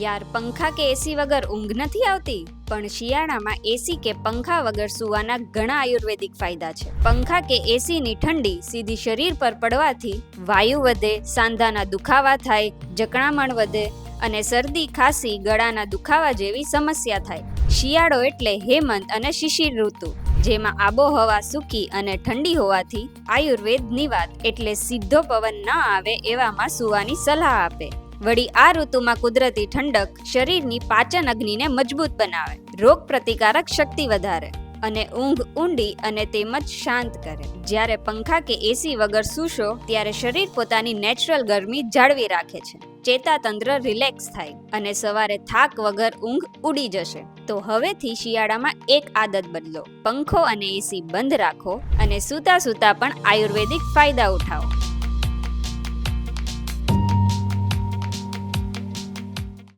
યાર પંખા કે એસી વગર ઊંઘ નથી આવતી, પણ શિયાળામાં એસી કે પંખા વગર સૂવાના ઘણા આયુર્વેદિક ફાયદા છે. પંખા કે એસીની ઠંડી સીધી શરીર પર પડવાથી વાયુ વધે, સાંધાના દુખાવા થાય, જકણામણ વધે અને શરદી, ખાંસી, ગળાના દુખાવા જેવી સમસ્યા થાય. શિયાળો એટલે હેમંત અને શિશિર ઋતુ, જેમાં આબોહવા સૂકી અને ઠંડી હોવાથી આયુર્વેદની વાત એટલે સીધો પવન ન આવે એવામાં સૂવાની સલાહ આપે. વળી આ ઋતુમાં કુદરતી ઠંડક શરીરની પાચન અગ્નિને મજબૂત બનાવે, રોગ પ્રતિકારક શક્તિ વધારે અને ઊંઘ ઊંડી અને તેમજ શાંત કરે. જ્યારે પંખા કે એસી વગર સૂશો ત્યારે શરીર પોતાની નેચરલ ગરમી જાળવી રાખે છે, ચેતાતંત્ર રિલેક્સ થાય અને સવારે થાક વગર ઊંઘ ઉડી જશે. તો હવેથી શિયાળામાં એક આદત બદલો, પંખો અને એસી બંધ રાખો અને સૂતા સૂતા પણ આયુર્વેદિક ફાયદા ઉઠાવો.